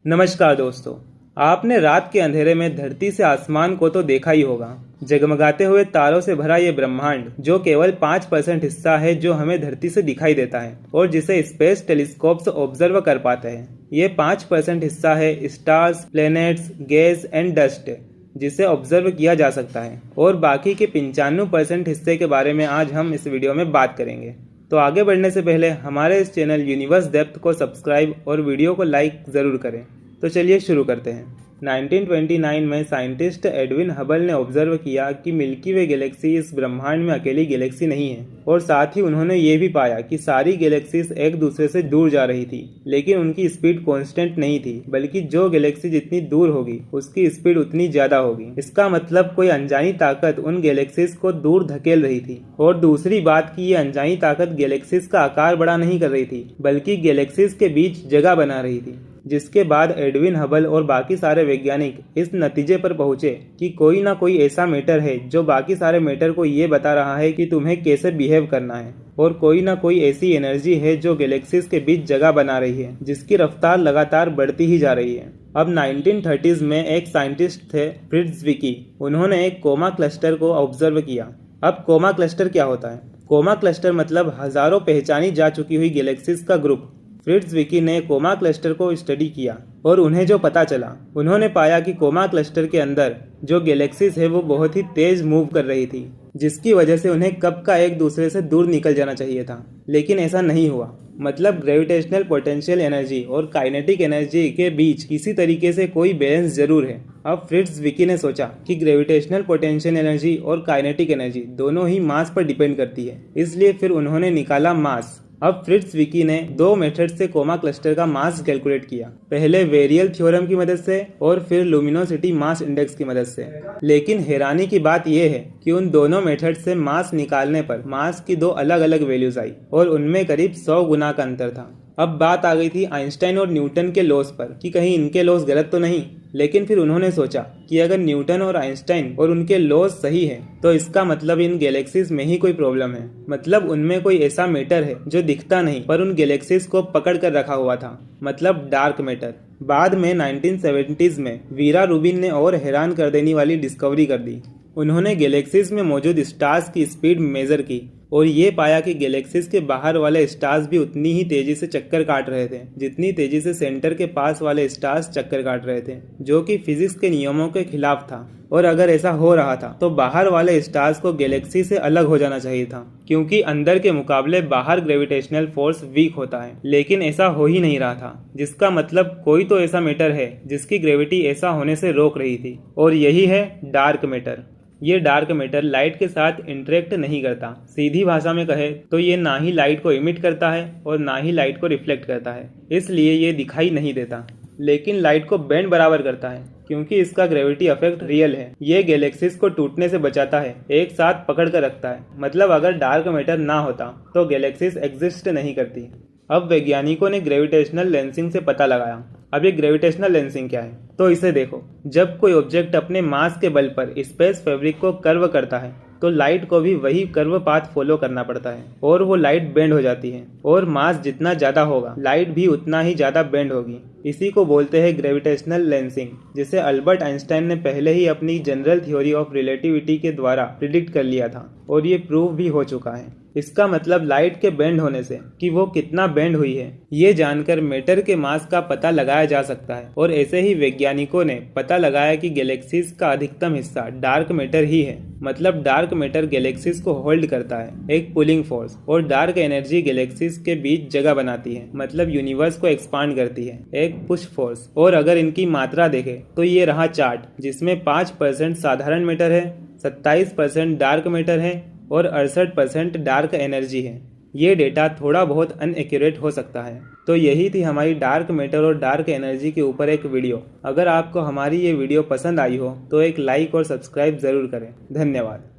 नमस्कार दोस्तों। आपने रात के अंधेरे में धरती से आसमान को तो देखा ही होगा। जगमगाते हुए तारों से भरा ये ब्रह्मांड जो केवल 5% हिस्सा है जो हमें धरती से दिखाई देता है और जिसे स्पेस टेलीस्कोप से ऑब्जर्व कर पाते हैं। ये 5% हिस्सा है stars, planets, gas and dust जिसे ऑब्जर्व किया जा सकता है, और बाकी के 95% हिस्से के बारे में आज हम इस वीडियो में बात करेंगे। तो आगे बढ़ने से पहले हमारे इस चैनल यूनिवर्स डेप्थ को सब्सक्राइब और वीडियो को लाइक ज़रूर करें। तो चलिए शुरू करते हैं। 1929 में साइंटिस्ट एडविन हबल ने ऑब्जर्व किया कि मिल्की वे गैलेक्सी इस ब्रह्मांड में अकेली गैलेक्सी नहीं है, और साथ ही उन्होंने ये भी पाया कि सारी गैलेक्सीज एक दूसरे से दूर जा रही थी, लेकिन उनकी स्पीड कांस्टेंट नहीं थी, बल्कि जो गैलेक्सी जितनी दूर होगी उसकी स्पीड उतनी ज्यादा होगी। इसका मतलब कोई अनजानी ताकत उन गैलेक्सीज को दूर धकेल रही थी। और दूसरी बात कि ये अनजानी ताकत गैलेक्सीज का आकार बड़ा नहीं कर रही थी, बल्कि गैलेक्सीज के बीच जगह बना रही थी। जिसके बाद एडविन हबल और बाकी सारे वैज्ञानिक इस नतीजे पर पहुंचे कि कोई ना कोई ऐसा मैटर है जो बाकी सारे मैटर को ये बता रहा है कि तुम्हें कैसे बिहेव करना है, और कोई ना कोई ऐसी एनर्जी है जो गैलेक्सीज के बीच जगह बना रही है, जिसकी रफ्तार लगातार बढ़ती ही जा रही है। अब 1930s में एक साइंटिस्ट थे फ्रिट्ज विकी। उन्होंने एक कोमा क्लस्टर को ऑब्जर्व किया। अब कोमा क्लस्टर क्या होता है? कोमा क्लस्टर मतलब हजारों पहचानी जा चुकी हुई गैलेक्सीज का ग्रुप। फ्रिट्ज विकी ने कोमा क्लस्टर को स्टडी किया और उन्हें जो पता चला, उन्होंने पाया कि कोमा क्लस्टर के अंदर जो गैलेक्सीज है वो बहुत ही तेज मूव कर रही थी, जिसकी वजह से उन्हें कब का एक दूसरे से दूर निकल जाना चाहिए था, लेकिन ऐसा नहीं हुआ। मतलब ग्रेविटेशनल पोटेंशियल एनर्जी और काइनेटिक एनर्जी के बीच किसी तरीके से कोई बैलेंस जरूर है। अब फ्रिट्ज विकी ने सोचा कि ग्रेविटेशनल पोटेंशियल एनर्जी और काइनेटिक एनर्जी दोनों ही मास पर डिपेंड करती है, इसलिए फिर उन्होंने निकाला मास। अब फ्रिट्ज विकी ने दो मेथड से कोमा क्लस्टर का मास कैलकुलेट किया, पहले वेरियल थ्योरम की मदद से और फिर लुमिनोसिटी मास इंडेक्स की मदद से। लेकिन हैरानी की बात यह है कि उन दोनों मेथड से मास निकालने पर मास की दो अलग अलग वैल्यूज आई और उनमें करीब 100 गुना का अंतर था। अब बात आ गई थी आइंस्टाइन और न्यूटन के लॉस पर कि कहीं इनके लॉस गलत तो नहीं। लेकिन फिर उन्होंने सोचा कि अगर न्यूटन और आइंस्टाइन और उनके लॉस सही है तो इसका मतलब इन गैलेक्सीज में ही कोई प्रॉब्लम है। मतलब उनमें कोई ऐसा मैटर है जो दिखता नहीं पर उन गैलेक्सीज को पकड़ कर रखा हुआ था, मतलब डार्क मैटर। बाद में 1970s में वीरा रूबिन ने और हैरान कर देने वाली डिस्कवरी कर दी। उन्होंने गैलेक्सीज में मौजूद स्टार्स की स्पीड मेजर की और ये पाया कि गैलेक्सीज के बाहर वाले स्टार्स भी उतनी ही तेजी से चक्कर काट रहे थे जितनी तेजी से सेंटर के पास वाले स्टार्स चक्कर काट रहे थे, जो कि फिजिक्स के नियमों के खिलाफ था। और अगर ऐसा हो रहा था तो बाहर वाले स्टार्स को गैलेक्सी से अलग हो जाना चाहिए था, क्योंकि अंदर के मुकाबले बाहर ग्रेविटेशनल फोर्स वीक होता है। लेकिन ऐसा हो ही नहीं रहा था, जिसका मतलब कोई तो ऐसा मैटर है जिसकी ग्रेविटी ऐसा होने से रोक रही थी, और यही है डार्क मैटर। ये डार्क मैटर लाइट के साथ इंटरेक्ट नहीं करता। सीधी भाषा में कहे तो ये ना ही लाइट को इमिट करता है और ना ही लाइट को रिफ्लेक्ट करता है, इसलिए ये दिखाई नहीं देता। लेकिन लाइट को बेंड बराबर करता है, क्योंकि इसका ग्रेविटी इफेक्ट रियल है। ये गैलेक्सीज को टूटने से बचाता है, एक साथ पकड़ कर रखता है। मतलब अगर डार्क मैटर ना होता तो गैलेक्सीज एग्जिस्ट नहीं करती। अब वैज्ञानिकों ने ग्रेविटेशनल लेंसिंग से पता लगाया। अब ये ग्रेविटेशनल लेंसिंग क्या है? तो इसे देखो। जब कोई ऑब्जेक्ट अपने मास के बल पर स्पेस फैब्रिक को कर्व करता है तो लाइट को भी वही कर्व पाथ फॉलो करना पड़ता है, और वो लाइट बेंड हो जाती है। और मास जितना ज्यादा होगा लाइट भी उतना ही ज्यादा बेंड होगी। इसी को बोलते हैं ग्रेविटेशनल लेंसिंग, जिसे अल्बर्ट आइंस्टाइन ने पहले ही अपनी जनरल थ्योरी ऑफ रिलेटिविटी के द्वारा प्रिडिक्ट कर लिया था, और ये प्रूव भी हो चुका है। इसका मतलब लाइट के बेंड होने से कि वो कितना बेंड हुई है, ये जानकर मैटर के मास का पता लगाया जा सकता है। और ऐसे ही वैज्ञानिकों ने पता लगाया कि गैलेक्सीज का अधिकतम हिस्सा डार्क मैटर ही है। मतलब डार्क मैटर गैलेक्सीज को होल्ड करता है, एक पुलिंग फोर्स, और डार्क एनर्जी गैलेक्सीज के बीच जगह बनाती है, मतलब यूनिवर्स को एक्सपांड करती है, एक पुश फोर्स। और अगर इनकी मात्रा देखें तो ये रहा चार्ट, जिसमें 5% साधारण मैटर है, 27% डार्क मैटर है और 68% डार्क एनर्जी है। ये डेटा थोड़ा बहुत अनएक्यूरेट हो सकता है। तो यही थी हमारी डार्क मैटर और डार्क एनर्जी के ऊपर एक वीडियो। अगर आपको हमारी ये वीडियो पसंद आई हो तो एक लाइक और सब्सक्राइब जरूर करें। धन्यवाद।